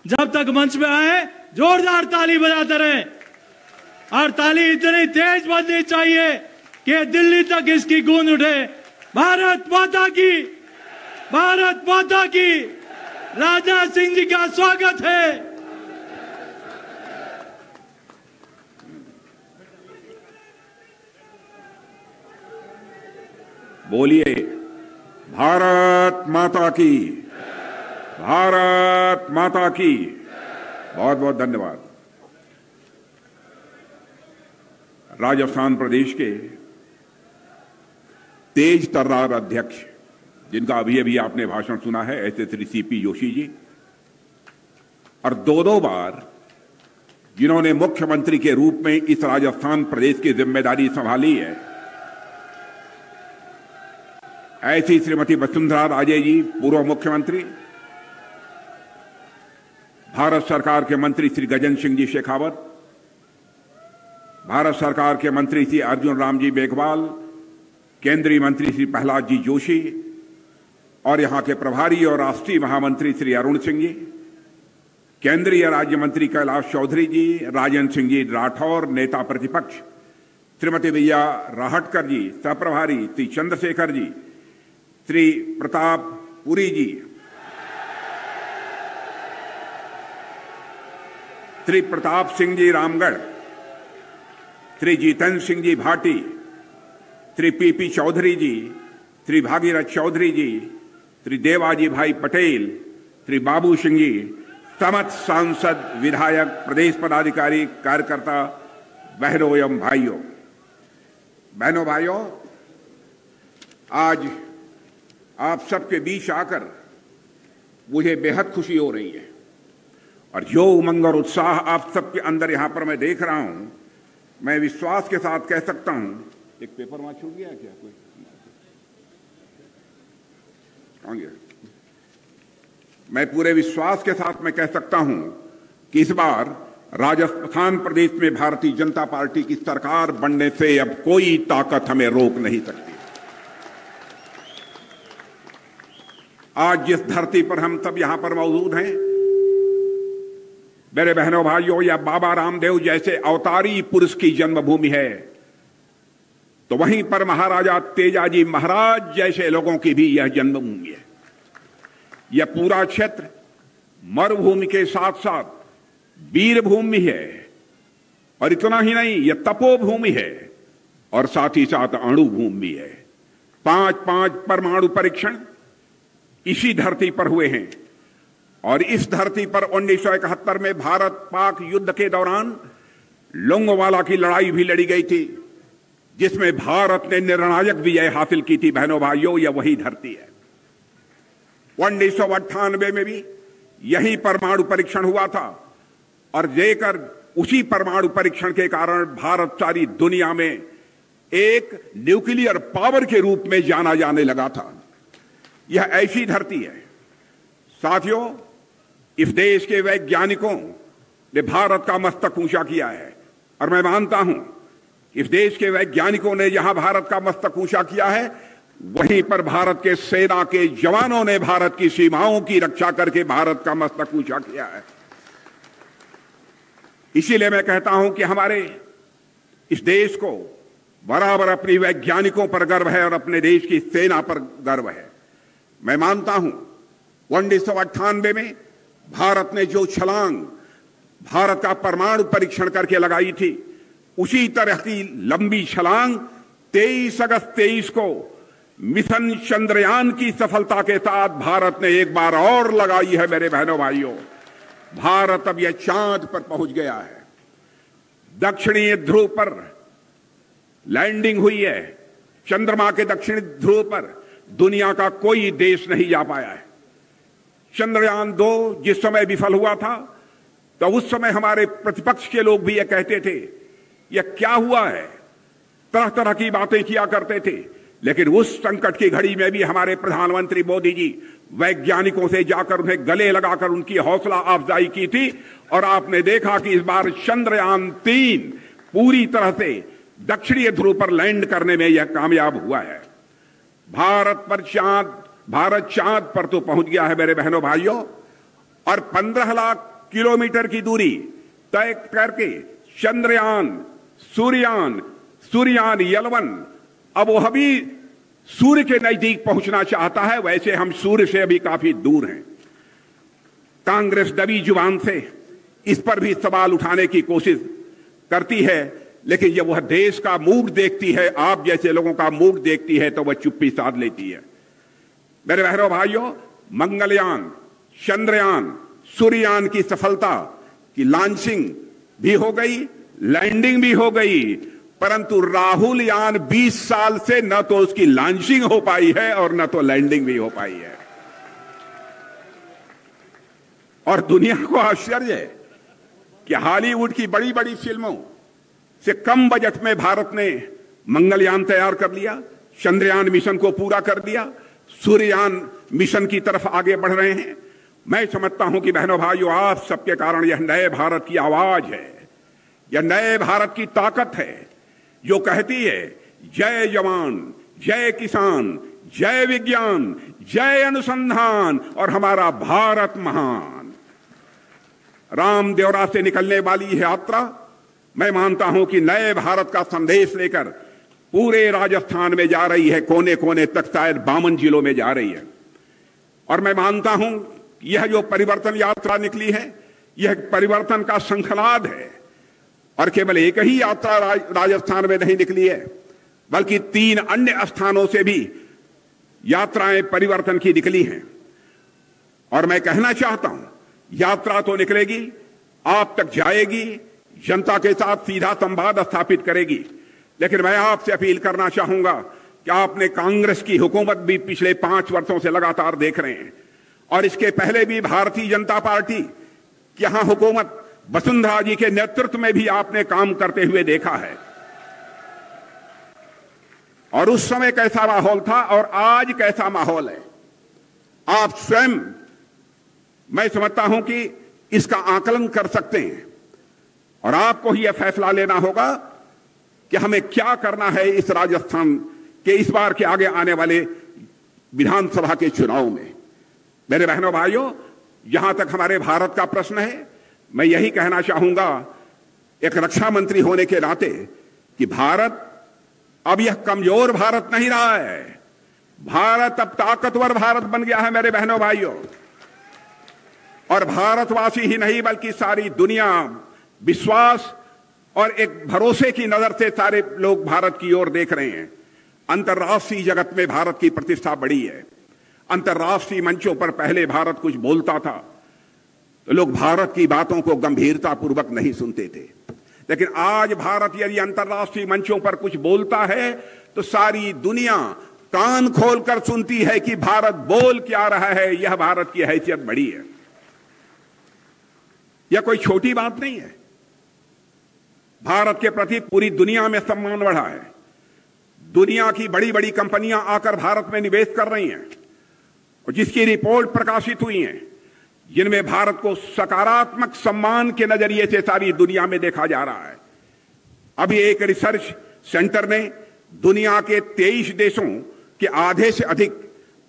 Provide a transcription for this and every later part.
जब तक मंच में आए जोरदार ताली बजाते रहे और ताली इतनी तेज बजनी चाहिए कि दिल्ली तक इसकी गूंज उठे। भारत माता की, भारत माता की। राजनाथ सिंह जी का स्वागत है। बोलिए भारत माता की, भारत माता की। बहुत बहुत धन्यवाद। राजस्थान प्रदेश के तेज तर्रार अध्यक्ष, जिनका अभी अभी आपने भाषण सुना है, ऐसे श्री सीपी जोशी जी, और दो बार जिन्होंने मुख्यमंत्री के रूप में इस राजस्थान प्रदेश की जिम्मेदारी संभाली है, ऐसी श्रीमती वसुंधरा राजे जी, पूर्व मुख्यमंत्री, भारत सरकार के मंत्री श्री गजेंद्र सिंह जी शेखावत, भारत सरकार के मंत्री श्री अर्जुन राम जी मेघवाल, केंद्रीय मंत्री श्री प्रहलाद जी जोशी और यहां के प्रभारी और राष्ट्रीय महामंत्री श्री अरुण सिंह जी, केंद्रीय राज्य मंत्री कैलाश चौधरी जी, राजेंद्र सिंह जी राठौर, नेता प्रतिपक्ष श्रीमती विजया राहटकर जी, सहप्रभारी श्री चंद्रशेखर जी, श्री प्रताप पुरी जी, श्री प्रताप सिंह जी रामगढ़, श्री जितेंद्र सिंह जी भाटी, श्री पीपी चौधरी जी, श्री भागीरथ चौधरी जी, श्री देवाजी भाई पटेल, श्री बाबू सिंह जी, समस्त सांसद, विधायक, प्रदेश पदाधिकारी, कार्यकर्ता, बहनों एवं भाइयों, बहनों भाइयों, आज आप सबके बीच आकर मुझे बेहद खुशी हो रही है और जो उमंग और उत्साह आप सबके अंदर यहां पर मैं देख रहा हूं, मैं विश्वास के साथ कह सकता हूं। एक पेपर वहां छूट गया क्या? कोई कहां गया? मैं पूरे विश्वास के साथ मैं कह सकता हूं कि इस बार राजस्थान प्रदेश में भारतीय जनता पार्टी की सरकार बनने से अब कोई ताकत हमें रोक नहीं सकती। आज जिस धरती पर हम सब यहां पर मौजूद हैं, मेरे बहनों भाइयों, या बाबा रामदेव जैसे अवतारी पुरुष की जन्मभूमि है, तो वहीं पर महाराजा तेजाजी महाराज जैसे लोगों की भी यह जन्मभूमि है। यह पूरा क्षेत्र मरुभूमि के साथ साथ वीरभूमि है और इतना ही नहीं, यह तपोभूमि है और साथ ही साथ अणुभूमि है। 5 परमाणु परीक्षण इसी धरती पर हुए हैं और इस धरती पर 1971 में भारत पाक युद्ध के दौरान लोंगोवाला की लड़ाई भी लड़ी गई थी, जिसमें भारत ने निर्णायक विजय हासिल की थी। बहनों भाइयों, यह वही धरती है। 1998 में भी यही परमाणु परीक्षण हुआ था और जेकर उसी परमाणु परीक्षण के कारण भारत सारी दुनिया में एक न्यूक्लियर पावर के रूप में जाना जाने लगा था। यह ऐसी धरती है। साथियों, इस देश के वैज्ञानिकों ने भारत का मस्तक ऊंचा किया है और मैं मानता हूं इस देश के वैज्ञानिकों ने जहां भारत का मस्तक ऊंचा किया है, वहीं पर भारत के सेना के जवानों ने भारत की सीमाओं की रक्षा करके भारत का मस्तक ऊंचा किया है। इसीलिए मैं कहता हूं कि हमारे इस देश को बराबर अपनी वैज्ञानिकों पर गर्व है और अपने देश की सेना पर गर्व है। मैं मानता हूं 1998 में भारत ने जो छलांग भारत का परमाणु परीक्षण करके लगाई थी, उसी तरह की लंबी छलांग 23 अगस्त 23 को मिशन चंद्रयान की सफलता के साथ भारत ने एक बार और लगाई है। मेरे बहनों भाइयों, भारत अब यह चांद पर पहुंच गया है। दक्षिणी ध्रुव पर लैंडिंग हुई है। चंद्रमा के दक्षिणी ध्रुव पर दुनिया का कोई देश नहीं जा पाया है। चंद्रयान 2 जिस समय विफल हुआ था, तो उस समय हमारे प्रतिपक्ष के लोग भी यह कहते थे, यह क्या हुआ है, तरह तरह की बातें किया करते थे। लेकिन उस संकट की घड़ी में भी हमारे प्रधानमंत्री मोदी जी वैज्ञानिकों से जाकर उन्हें गले लगाकर उनकी हौसला अफजाई की थी और आपने देखा कि इस बार चंद्रयान 3 पूरी तरह से दक्षिणी ध्रुव पर लैंड करने में यह कामयाब हुआ है। भारत चांद पर तो पहुंच गया है मेरे बहनों भाइयों, और 15 लाख किलोमीटर की दूरी तय करके चंद्रयान, सूर्ययान L1 अब वह भी सूर्य के नजदीक पहुंचना चाहता है। वैसे हम सूर्य से अभी काफी दूर हैं। कांग्रेस दबी जुबान से इस पर भी सवाल उठाने की कोशिश करती है, लेकिन जब वह देश का मूड देखती है, आप जैसे लोगों का मूड देखती है, तो वह चुप्पी साध लेती है। मेरे बहनों भाइयों, मंगलयान, चंद्रयान, सूर्ययान की सफलता की लॉन्चिंग भी हो गई, लैंडिंग भी हो गई, परंतु राहुल यान 20 साल से न तो उसकी लॉन्चिंग हो पाई है और न तो लैंडिंग भी हो पाई है। और दुनिया को आश्चर्य है कि हॉलीवुड की बड़ी बड़ी फिल्मों से कम बजट में भारत ने मंगलयान तैयार कर लिया, चंद्रयान मिशन को पूरा कर दिया, सूर्ययान मिशन की तरफ आगे बढ़ रहे हैं। मैं समझता हूं कि बहनों भाइयों, आप सबके कारण यह नए भारत की आवाज है, यह नए भारत की ताकत है, जो कहती है जय जवान, जय किसान, जय विज्ञान, जय अनुसंधान और हमारा भारत महान। रामदेवरा से निकलने वाली यह यात्रा, मैं मानता हूं कि नए भारत का संदेश लेकर पूरे राजस्थान में जा रही है, कोने कोने तक, शायद 52 जिलों में जा रही है। और मैं मानता हूं यह जो परिवर्तन यात्रा निकली है, यह परिवर्तन का शंखनाद है। और केवल एक ही यात्रा राजस्थान में नहीं निकली है, बल्कि 3 अन्य स्थानों से भी यात्राएं परिवर्तन की निकली हैं। और मैं कहना चाहता हूं, यात्रा तो निकलेगी, आप तक जाएगी, जनता के साथ सीधा संवाद स्थापित करेगी, लेकिन मैं आपसे अपील करना चाहूंगा कि आपने कांग्रेस की हुकूमत भी पिछले 5 वर्षों से लगातार देख रहे हैं, और इसके पहले भी भारतीय जनता पार्टी की यहां हुकूमत वसुंधरा जी के नेतृत्व में भी आपने काम करते हुए देखा है। और उस समय कैसा माहौल था और आज कैसा माहौल है, आप स्वयं, मैं समझता हूं कि इसका आकलन कर सकते हैं। और आपको ही यह फैसला लेना होगा कि हमें क्या करना है इस राजस्थान के इस बार के आगे आने वाले विधानसभा के चुनाव में। मेरे बहनों भाइयों, जहां तक हमारे भारत का प्रश्न है, मैं यही कहना चाहूंगा एक रक्षा मंत्री होने के नाते कि भारत अब यह कमजोर भारत नहीं रहा है, भारत अब ताकतवर भारत बन गया है मेरे बहनों भाइयों। और भारतवासी ही नहीं बल्कि सारी दुनिया विश्वास और एक भरोसे की नजर से सारे लोग भारत की ओर देख रहे हैं। अंतर्राष्ट्रीय जगत में भारत की प्रतिष्ठा बढ़ी है। अंतर्राष्ट्रीय मंचों पर पहले भारत कुछ बोलता था तो लोग भारत की बातों को गंभीरता पूर्वक नहीं सुनते थे, लेकिन आज भारत यदि अंतर्राष्ट्रीय मंचों पर कुछ बोलता है तो सारी दुनिया कान खोलकर सुनती है कि भारत बोल क्या रहा है। यह भारत की हैसियत बढ़ी है। यह कोई छोटी बात नहीं है। भारत के प्रति पूरी दुनिया में सम्मान बढ़ा है। दुनिया की बड़ी बड़ी कंपनियां आकर भारत में निवेश कर रही हैं, और जिसकी रिपोर्ट प्रकाशित हुई हैं, जिनमें भारत को सकारात्मक सम्मान के नजरिए से सारी दुनिया में देखा जा रहा है। अभी एक रिसर्च सेंटर ने दुनिया के 23 देशों के आधे से अधिक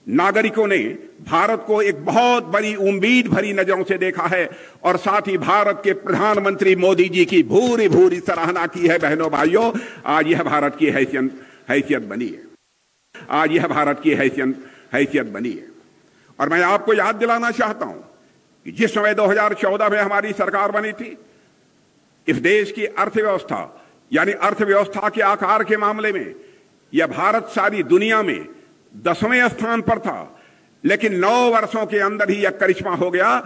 नागरिकों ने भारत को एक बहुत बड़ी उम्मीद भरी नजरों से देखा है, और साथ ही भारत के प्रधानमंत्री मोदी जी की भूरी भूरी सराहना की है। बहनों भाइयों, आज यह भारत की हैसियत बनी है। आज यह भारत की हैसियत बनी है। और मैं आपको याद दिलाना चाहता हूं कि जिस समय 2014 में हमारी सरकार बनी थी, इस देश की अर्थव्यवस्था यानी अर्थव्यवस्था के आकार के मामले में यह भारत सारी दुनिया में 10वें स्थान पर था। लेकिन 9 वर्षों के अंदर ही यह करिश्मा हो गया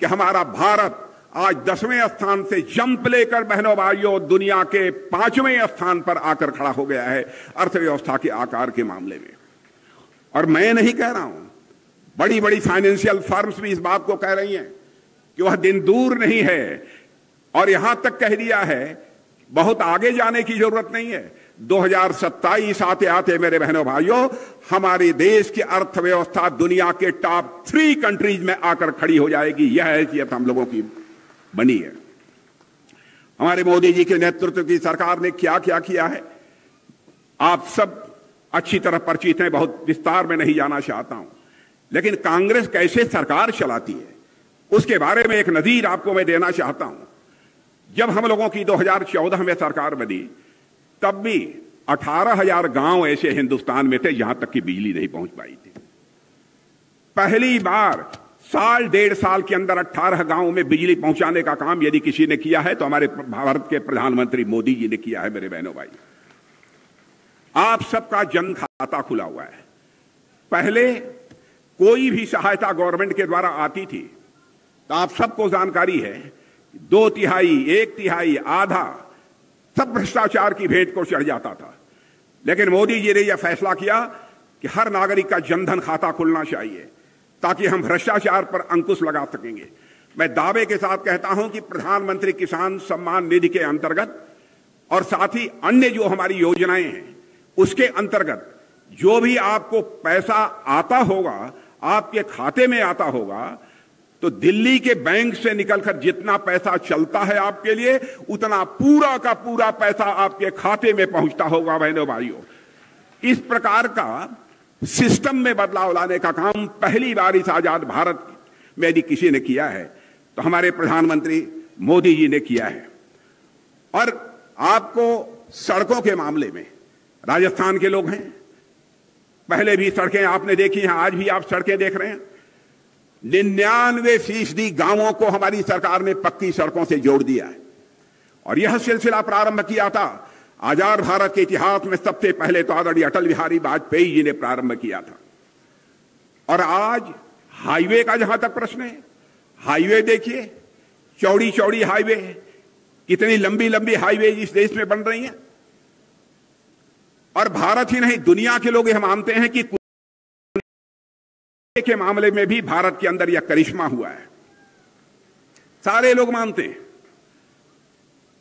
कि हमारा भारत आज 10वें स्थान से जंप लेकर बहनों भाइयों दुनिया के 5वें स्थान पर आकर खड़ा हो गया है अर्थव्यवस्था के आकार के मामले में। और मैं नहीं कह रहा हूं, बड़ी बड़ी फाइनेंशियल फर्म्स भी इस बात को कह रही हैं कि वह दिन दूर नहीं है, और यहां तक कह दिया है बहुत आगे जाने की जरूरत नहीं है। 2027 आते आते मेरे बहनों भाइयों, हमारे देश की अर्थव्यवस्था दुनिया के टॉप 3 कंट्रीज में आकर खड़ी हो जाएगी। यह हैसियत हम लोगों की बनी है। हमारे मोदी जी के नेतृत्व की सरकार ने क्या क्या किया है आप सब अच्छी तरह परिचित हैं, बहुत विस्तार में नहीं जाना चाहता हूं। लेकिन कांग्रेस कैसे सरकार चलाती है उसके बारे में एक नजीर आपको मैं देना चाहता हूं। जब हम लोगों की 2014 में सरकार बनी, तब भी 18,000 गांव ऐसे हिंदुस्तान में थे जहां तक कि बिजली नहीं पहुंच पाई थी। पहली बार साल 1.5 साल के अंदर 18 गांवों में बिजली पहुंचाने का काम यदि किसी ने किया है तो हमारे भारत के प्रधानमंत्री मोदी जी ने किया है। मेरे बहनों भाई, आप सबका जन खाता खुला हुआ है। पहले कोई भी सहायता गवर्नमेंट के द्वारा आती थी तो आप सबको जानकारी है, 2/3, 1/3, आधा सब भ्रष्टाचार की भेंट को चढ़ जाता था। लेकिन मोदी जी ने यह फैसला किया कि हर नागरिक का जनधन खाता खुलना चाहिए ताकि हम भ्रष्टाचार पर अंकुश लगा सकेंगे। मैं दावे के साथ कहता हूं कि प्रधानमंत्री किसान सम्मान निधि के अंतर्गत और साथ ही अन्य जो हमारी योजनाएं हैं उसके अंतर्गत जो भी आपको पैसा आता होगा, आपके खाते में आता होगा, तो दिल्ली के बैंक से निकलकर जितना पैसा चलता है आपके लिए, उतना पूरा का पूरा पैसा आपके खाते में पहुंचता होगा। बहनों भाइयों, इस प्रकार का सिस्टम में बदलाव लाने का काम पहली बार इस आजाद भारत में यदि किसी ने किया है तो हमारे प्रधानमंत्री मोदी जी ने किया है। और आपको सड़कों के मामले में, राजस्थान के लोग हैं, पहले भी सड़कें आपने देखी हैं, आज भी आप सड़कें देख रहे हैं। 99% गांवों को हमारी सरकार ने पक्की सड़कों से जोड़ दिया है। और यह सिलसिला प्रारंभ किया था आजाद भारत के इतिहास में सबसे पहले तो आदरणीय अटल बिहारी वाजपेयी जी ने प्रारंभ किया था। और आज हाईवे का जहां तक प्रश्न है, हाईवे देखिए, चौड़ी चौड़ी हाईवे, कितनी लंबी लंबी हाईवे इस देश में बन रही हैं। और भारत ही नहीं, दुनिया के लोग यह मानते हैं कि के मामले में भी भारत के अंदर यह करिश्मा हुआ है। सारे लोग मानते हैं।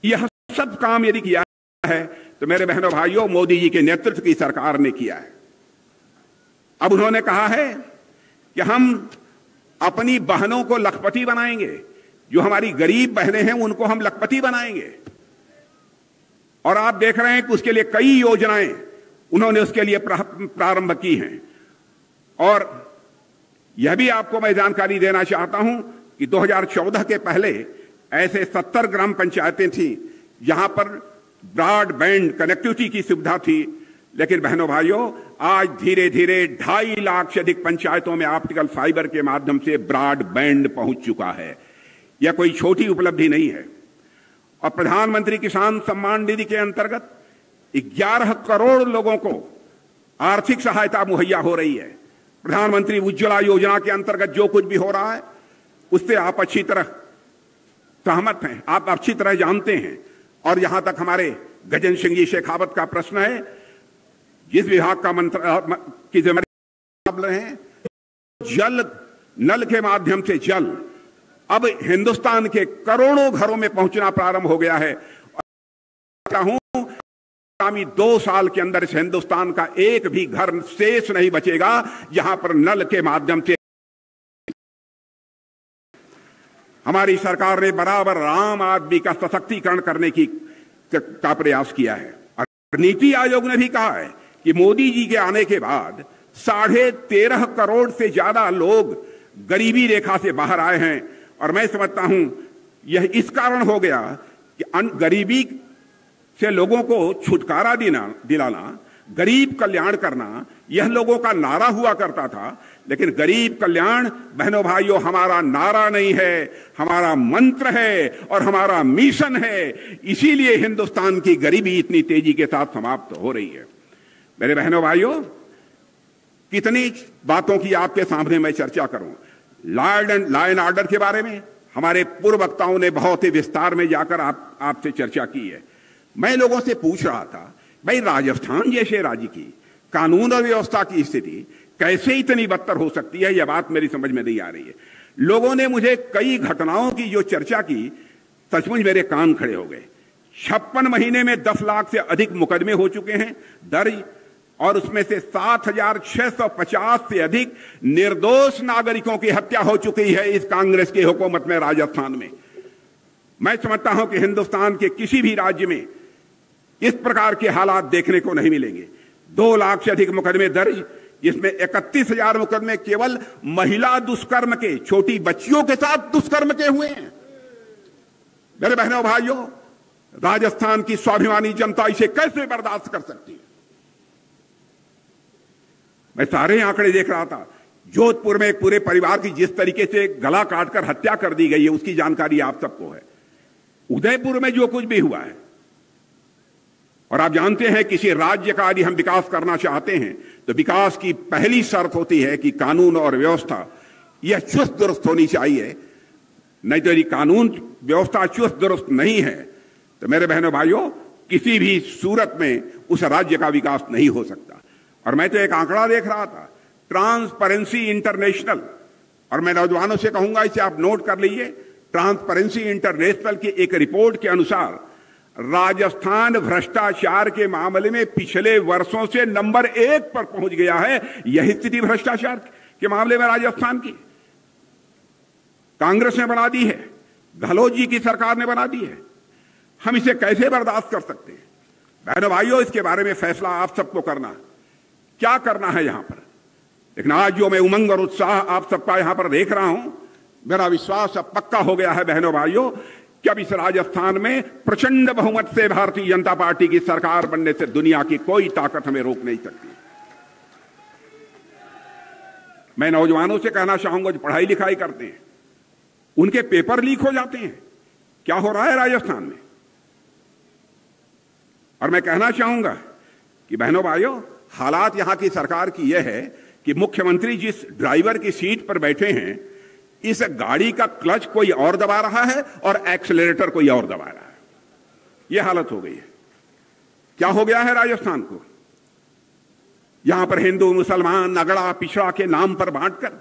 यह सब काम यदि किया है तो मेरे बहनों भाइयों, मोदी जी के नेतृत्व की सरकार ने किया है। अब उन्होंने कहा है कि हम अपनी बहनों को लखपति बनाएंगे, जो हमारी गरीब बहनें हैं उनको हम लखपति बनाएंगे। और आप देख रहे हैं कि उसके लिए कई योजनाएं उन्होंने उसके लिए प्रारंभ की हैं। और यह भी आपको मैं जानकारी देना चाहता हूं कि 2014 के पहले ऐसे 70 ग्राम पंचायतें थी जहां पर ब्रॉडबैंड कनेक्टिविटी की सुविधा थी। लेकिन बहनों भाइयों, आज धीरे धीरे 2.5 लाख से अधिक पंचायतों में ऑप्टिकल फाइबर के माध्यम से ब्रॉडबैंड पहुंच चुका है। यह कोई छोटी उपलब्धि नहीं है। और प्रधानमंत्री किसान सम्मान निधि के अंतर्गत 11 करोड़ लोगों को आर्थिक सहायता मुहैया हो रही है। प्रधानमंत्री उज्ज्वला योजना के अंतर्गत जो कुछ भी हो रहा है उससे आप अच्छी तरह सहमत हैं, आप अच्छी तरह जानते हैं। और यहां तक हमारे गजेंद्र सिंह जी शेखावत का प्रश्न है, जिस विभाग का मंत्री की जिम्मेदारी रहे हैं, जल नल के माध्यम से जल अब हिंदुस्तान के करोड़ों घरों में पहुंचना प्रारंभ हो गया है। और आगामी 2 साल के अंदर इस हिंदुस्तान का एक भी घर शेष नहीं बचेगा जहां पर नल के माध्यम से। हमारी सरकार ने बराबर आम आदमी का सशक्तिकरण करने का प्रयास किया है। और नीति आयोग ने भी कहा है कि मोदी जी के आने के बाद 13.5 करोड़ से ज्यादा लोग गरीबी रेखा से बाहर आए हैं। और मैं समझता हूं यह इस कारण हो गया कि गरीबी से लोगों को छुटकारा दिलाना, गरीब कल्याण करना, यह लोगों का नारा हुआ करता था। लेकिन गरीब कल्याण बहनों भाइयों हमारा नारा नहीं है, हमारा मंत्र है और हमारा मिशन है। इसीलिए हिंदुस्तान की गरीबी इतनी तेजी के साथ समाप्त हो रही है। मेरे बहनों भाइयों, कितनी बातों की आपके सामने मैं चर्चा करूं। लॉ एंड ऑर्डर के बारे में हमारे पूर्व वक्ताओं ने बहुत ही विस्तार में जाकर आपसे चर्चा की है। मैं लोगों से पूछ रहा था, भाई राजस्थान जैसे राज्य की कानून और व्यवस्था की स्थिति कैसे इतनी बदतर हो सकती है, यह बात मेरी समझ में नहीं आ रही है। लोगों ने मुझे कई घटनाओं की जो चर्चा की, सचमुच मेरे कान खड़े हो गए। 56 महीने में 10 लाख से अधिक मुकदमे हो चुके हैं दर्ज, और उसमें से 7,650 से अधिक निर्दोष नागरिकों की हत्या हो चुकी है इस कांग्रेस की हुकूमत में राजस्थान में। मैं समझता हूं कि हिंदुस्तान के किसी भी राज्य में इस प्रकार के हालात देखने को नहीं मिलेंगे। 2 लाख से अधिक मुकदमे दर्ज, जिसमें 31,000 मुकदमे केवल महिला दुष्कर्म के, छोटी बच्चियों के साथ दुष्कर्म के हुए हैं। मेरे बहनों भाइयों, राजस्थान की स्वाभिमानी जनता इसे कैसे बर्दाश्त कर सकती है? मैं सारे आंकड़े देख रहा था। जोधपुर में एक पूरे परिवार की जिस तरीके से गला काटकर हत्या कर दी गई है, उसकी जानकारी आप सबको है। उदयपुर में जो कुछ भी हुआ है, और आप जानते हैं किसी राज्य का यदि हम विकास करना चाहते हैं तो विकास की पहली शर्त होती है कि कानून और व्यवस्था यह चुस्त दुरुस्त होनी चाहिए। नहीं तो यदि कानून व्यवस्था चुस्त दुरुस्त नहीं है तो मेरे बहनों भाइयों, किसी भी सूरत में उस राज्य का विकास नहीं हो सकता। और मैं तो एक आंकड़ा देख रहा था, ट्रांसपेरेंसी इंटरनेशनल, और मैं नौजवानों से कहूंगा इसे आप नोट कर लीजिए। ट्रांसपेरेंसी इंटरनेशनल की एक रिपोर्ट के अनुसार राजस्थान भ्रष्टाचार के मामले में पिछले वर्षों से नंबर 1 पर पहुंच गया है। यही स्थिति भ्रष्टाचार के मामले में राजस्थान की कांग्रेस ने बना दी है, गहलोत जी की सरकार ने बना दी है। हम इसे कैसे बर्दाश्त कर सकते हैं? बहनों भाइयों, इसके बारे में फैसला आप सबको करना, क्या करना है यहां पर। लेकिन आज जो मैं उमंग और उत्साह आप सबका यहां पर देख रहा हूं, मेरा विश्वास अब पक्का हो गया है बहनों भाइयों कि अब इस राजस्थान में प्रचंड बहुमत से भारतीय जनता पार्टी की सरकार बनने से दुनिया की कोई ताकत हमें रोक नहीं सकती। मैं नौजवानों से कहना चाहूंगा जो पढ़ाई लिखाई करते हैं, उनके पेपर लीक हो जाते हैं। क्या हो रहा है राजस्थान में? और मैं कहना चाहूंगा कि बहनों भाइयों, हालात यहां की सरकार की यह है कि मुख्यमंत्री जिस ड्राइवर की सीट पर बैठे हैं, इस गाड़ी का क्लच कोई और दबा रहा है और एक्सेलरेटर कोई और दबा रहा है। यह हालत हो गई है। क्या हो गया है राजस्थान को? यहां पर हिंदू मुसलमान अगड़ा पिछड़ा के नाम पर बांटकर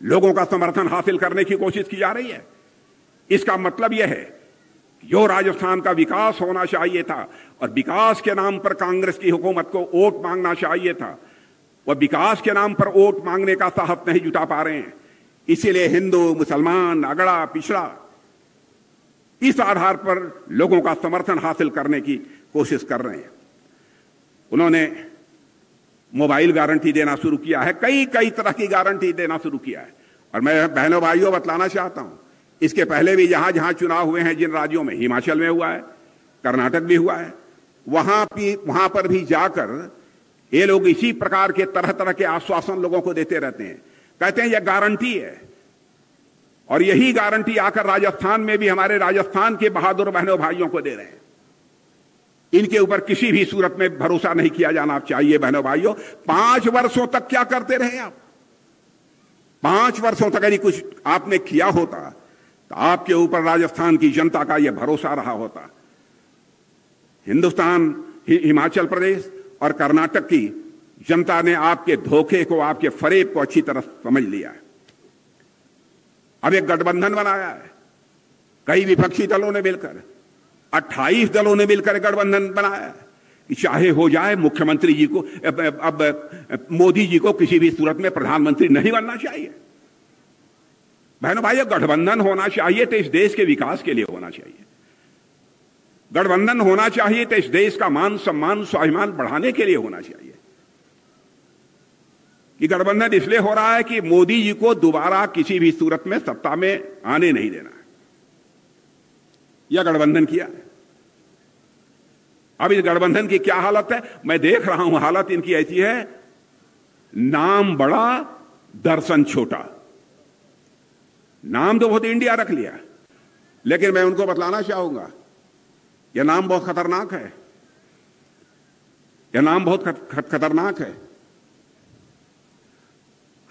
लोगों का समर्थन हासिल करने की कोशिश की जा रही है। इसका मतलब यह है कि जो राजस्थान का विकास होना चाहिए था और विकास के नाम पर कांग्रेस की हुकूमत को वोट मांगना चाहिए था, वह विकास के नाम पर वोट मांगने का साहस नहीं जुटा पा रहे हैं। इसीलिए हिंदू मुसलमान अगड़ा पिछड़ा इस आधार पर लोगों का समर्थन हासिल करने की कोशिश कर रहे हैं। उन्होंने मोबाइल गारंटी देना शुरू किया है, कई तरह की गारंटी देना शुरू किया है। और मैं बहनों भाइयों बतलाना चाहता हूं, इसके पहले भी जहां जहां चुनाव हुए हैं, जिन राज्यों में, हिमाचल में हुआ है, कर्नाटक भी हुआ है, वहां पर भी जाकर ये लोग इसी प्रकार के तरह तरह के आश्वासन लोगों को देते रहते हैं। कहते हैं यह गारंटी है, और यही गारंटी आकर राजस्थान में भी हमारे राजस्थान के बहादुर बहनों भाइयों को दे रहे हैं। इनके ऊपर किसी भी सूरत में भरोसा नहीं किया जाना चाहिए बहनों भाइयों। 5 वर्षों तक क्या करते रहे आप? 5 वर्षों तक यदि कुछ आपने किया होता तो आपके ऊपर राजस्थान की जनता का यह भरोसा रहा होता। हिंदुस्तान, हिमाचल प्रदेश और कर्नाटक की जनता ने आपके धोखे को, आपके फरेब को अच्छी तरह समझ लिया है। अब एक गठबंधन बनाया है, कई विपक्षी दलों ने मिलकर, 28 दलों ने मिलकर गठबंधन बनाया है कि चाहे हो जाए, मुख्यमंत्री जी को, अब मोदी जी को किसी भी सूरत में प्रधानमंत्री नहीं बनना चाहिए। बहनों भाइयों, गठबंधन होना चाहिए तो इस देश के विकास के लिए होना चाहिए। गठबंधन होना चाहिए तो इस देश का मान सम्मान स्वाभिमान बढ़ाने के लिए होना चाहिए। कि गठबंधन इसलिए हो रहा है कि मोदी जी को दोबारा किसी भी सूरत में सत्ता में आने नहीं देना है, यह गठबंधन किया है। अब इस गठबंधन की क्या हालत है मैं देख रहा हूं। हालत इनकी ऐसी है, नाम बड़ा दर्शन छोटा। नाम तो बहुत इंडिया रख लिया, लेकिन मैं उनको बतलाना चाहूंगा यह नाम बहुत खतरनाक है। यह नाम बहुत खतरनाक है।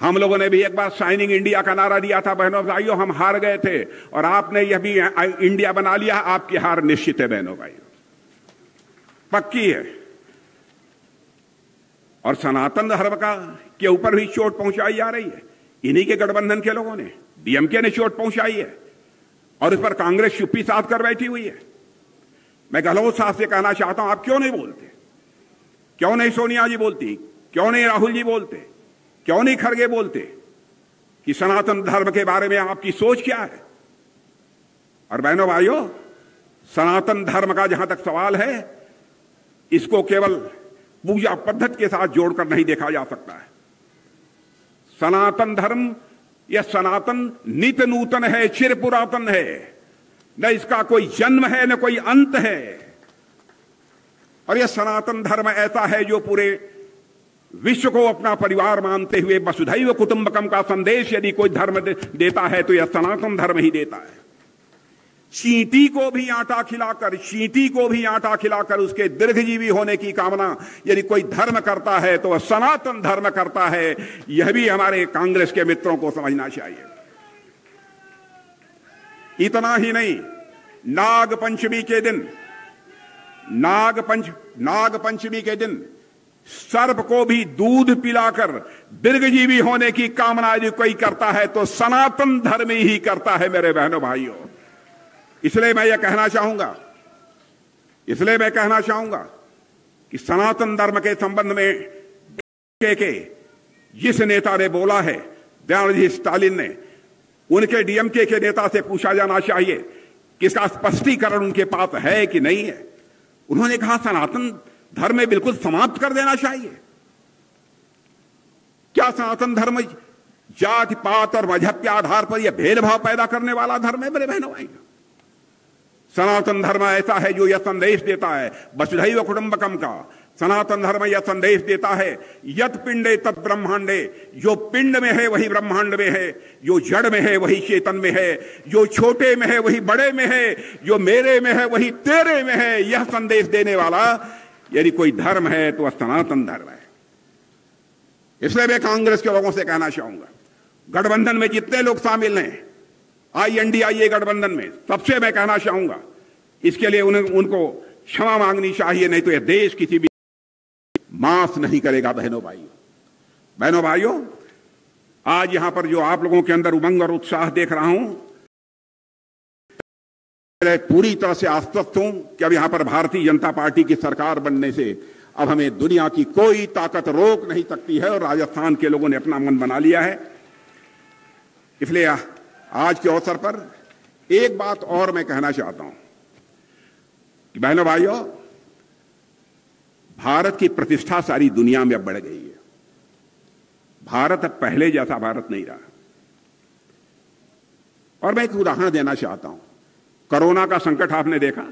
हम लोगों ने भी एक बार शाइनिंग इंडिया का नारा दिया था बहनों भाइयों, हम हार गए थे, और आपने यह भी इंडिया बना लिया। आपकी हार निश्चित है बहनों भाइयों, पक्की है। और सनातन धर्म का के ऊपर भी चोट पहुंचाई जा रही है। इन्हीं के गठबंधन के लोगों ने, डीएमके ने चोट पहुंचाई है, और इस पर कांग्रेस चुप्पी साध कर बैठी हुई है। मैं गहलोत साहब से कहना चाहता हूं, आप क्यों नहीं बोलते? क्यों नहीं सोनिया जी बोलती? क्यों नहीं राहुल जी बोलते? क्यों नहीं खड़गे बोलते कि सनातन धर्म के बारे में आपकी सोच क्या है? और बहनों भाइयों, सनातन धर्म का जहां तक सवाल है, इसको केवल पूजा पद्धति के साथ जोड़कर नहीं देखा जा सकता है। सनातन धर्म यह सनातन नित नूतन है, चिर पुरातन है, न इसका कोई जन्म है न कोई अंत है। और यह सनातन धर्म ऐसा है जो पूरे विश्व को अपना परिवार मानते हुए वसुधैव कुटुंबकम का संदेश यदि कोई धर्म देता है तो यह सनातन धर्म ही देता है। चींटी को भी आटा खिलाकर उसके दीर्घजीवी होने की कामना यदि कोई धर्म करता है तो वह सनातन धर्म करता है। यह भी हमारे कांग्रेस के मित्रों को समझना चाहिए। इतना ही नहीं, नाग पंचमी के दिन सर्प को भी दूध पिलाकर दीर्घजीवी होने की कामना यदि कोई करता है तो सनातन धर्म ही करता है मेरे बहनों भाइयों। इसलिए मैं कहना चाहूंगा कि सनातन धर्म के संबंध में के जिस नेता ने बोला है, दयानिधि स्टालिन ने, उनके डीएमके के नेता से पूछा जाना चाहिए कि इसका स्पष्टीकरण उनके पास है कि नहीं है। उन्होंने कहा सनातन धर्म में बिल्कुल समाप्त कर देना चाहिए। क्या सनातन धर्म जाति पात और मजहब के आधार पर यह भेदभाव पैदा करने वाला धर्म है मेरे बहनों भाई? सनातन धर्म ऐसा है जो यह संदेश देता है वसुधैव कुटुंबकम का। सनातन धर्म यह संदेश देता है यत पिंडे तत् ब्रह्मांडे, जो पिंड में है वही ब्रह्मांड में है, जो जड़ में है वही चेतन में है, जो छोटे में है वही बड़े में है, जो मेरे में है वही तेरे में है। यह संदेश देने वाला यदि कोई धर्म है तो वह सनातन धर्म है। इसलिए मैं कांग्रेस के लोगों से कहना चाहूंगा, गठबंधन में जितने लोग शामिल हैं, INDIA गठबंधन में, सबसे मैं कहना चाहूंगा इसके लिए उनको क्षमा मांगनी चाहिए, नहीं तो यह देश किसी भी माफ नहीं करेगा। बहनों भाइयों, आज यहां पर जो आप लोगों के अंदर उमंग और उत्साह देख रहा हूं, मैं पूरी तरह से आश्वस्त हूं कि अब यहां पर भारतीय जनता पार्टी की सरकार बनने से अब हमें दुनिया की कोई ताकत रोक नहीं सकती है और राजस्थान के लोगों ने अपना मन बना लिया है। इसलिए आज के अवसर पर एक बात और मैं कहना चाहता हूं कि बहनों भाइयों, भारत की प्रतिष्ठा सारी दुनिया में अब बढ़ गई है। भारत अब पहले जैसा भारत नहीं रहा। और मैं एक उदाहरण देना चाहता हूं। कोरोना का संकट आपने देखा।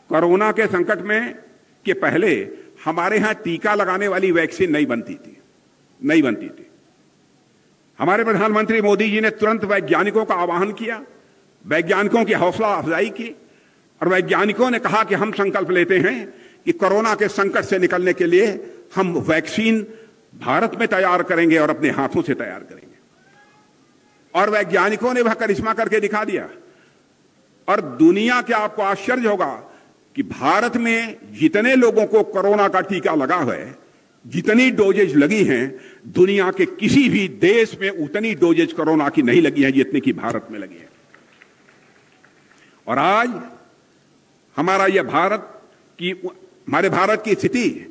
कोरोना के संकट में के पहले हमारे यहां टीका लगाने वाली वैक्सीन नहीं बनती थी। हमारे प्रधानमंत्री मोदी जी ने तुरंत वैज्ञानिकों का आह्वान किया, वैज्ञानिकों की हौसला अफजाई की और वैज्ञानिकों ने कहा कि हम संकल्प लेते हैं कि कोरोना के संकट से निकलने के लिए हम वैक्सीन भारत में तैयार करेंगे और अपने हाथों से तैयार करेंगे। और वैज्ञानिकों ने वह करिश्मा करके दिखा दिया। और दुनिया के आपको आश्चर्य होगा कि भारत में जितने लोगों को कोरोना का टीका लगा है, जितनी डोजेज लगी हैं, दुनिया के किसी भी देश में उतनी डोजेज कोरोना की नहीं लगी है जितनी की भारत में लगी है। और आज हमारे भारत की स्थिति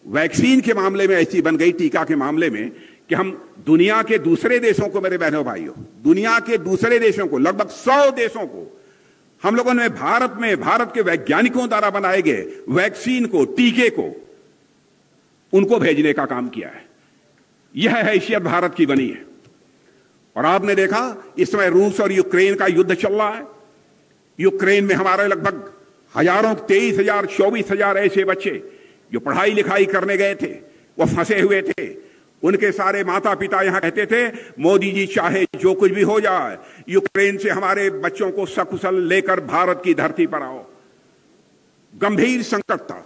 वैक्सीन के मामले में ऐसी बन गई, टीका के मामले में, कि हम दुनिया के दूसरे देशों को, मेरे बहनों भाइयों, दुनिया के दूसरे देशों को, लगभग 100 देशों को हम लोगों ने भारत के वैज्ञानिकों द्वारा बनाए गए वैक्सीन को, टीके को, उनको भेजने का काम किया है। यह हैसियत भारत की बनी है। और आपने देखा इस समय रूस और यूक्रेन का युद्ध चल रहा है। यूक्रेन में हमारे लगभग हजारों, 23,000, 24,000 ऐसे बच्चे जो पढ़ाई लिखाई करने गए थे, वो फंसे हुए थे। उनके सारे माता पिता यहां कहते थे मोदी जी चाहे जो कुछ भी हो जाए, यूक्रेन से हमारे बच्चों को सकुशल लेकर भारत की धरती पर आओ। गंभीर संकट था।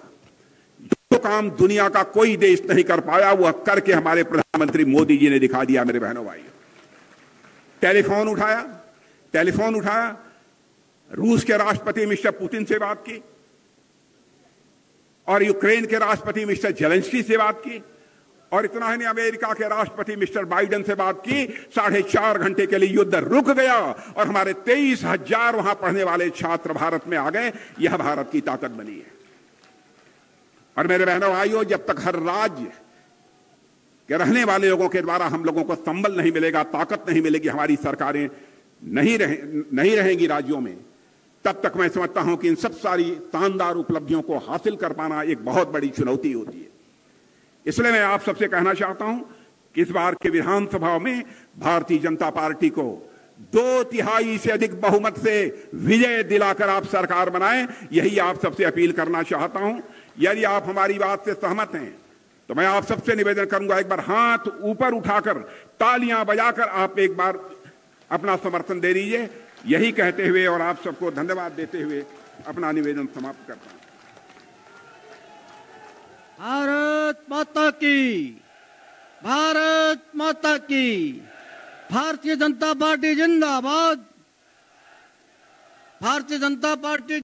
जो काम दुनिया का कोई देश नहीं कर पाया, वह करके हमारे प्रधानमंत्री मोदी जी ने दिखा दिया। मेरे बहनों भाइयों, टेलीफोन उठाया, रूस के राष्ट्रपति मिस्टर पुतिन से बात की और यूक्रेन के राष्ट्रपति मिस्टर जेलेंस्की से बात की, और इतना ही नहीं, अमेरिका के राष्ट्रपति मिस्टर बाइडेन से बात की। 4.5 घंटे के लिए युद्ध रुक गया और हमारे 23,000 वहां पढ़ने वाले छात्र भारत में आ गए। यह भारत की ताकत बनी है। और मेरे बहनों भाइयों, जब तक हर राज्य के रहने वाले लोगों के द्वारा हम लोगों को संबल नहीं मिलेगा, ताकत नहीं मिलेगी, हमारी सरकारें नहीं रहेंगी राज्यों में, तब तक मैं समझता हूं कि इन सब सारी शानदार उपलब्धियों को हासिल कर पाना एक बहुत बड़ी चुनौती होती है। इसलिए मैं आप सबसे कहना चाहता हूं कि इस बार के विधानसभा में भारतीय जनता पार्टी को 2/3 से अधिक बहुमत से विजय दिलाकर आप सरकार बनाएं। यही आप सबसे अपील करना चाहता हूं। यदि आप हमारी बात से सहमत हैं तो मैं आप सबसे निवेदन करूंगा, एक बार हाथ ऊपर उठाकर तालियां बजाकर आप एक बार अपना समर्थन दे दीजिए। यही कहते हुए और आप सबको धन्यवाद देते हुए अपना निवेदन समाप्त करता हूं। भारत माता की, भारत माता की। भारतीय जनता पार्टी जिंदाबाद, भारतीय जनता पार्टी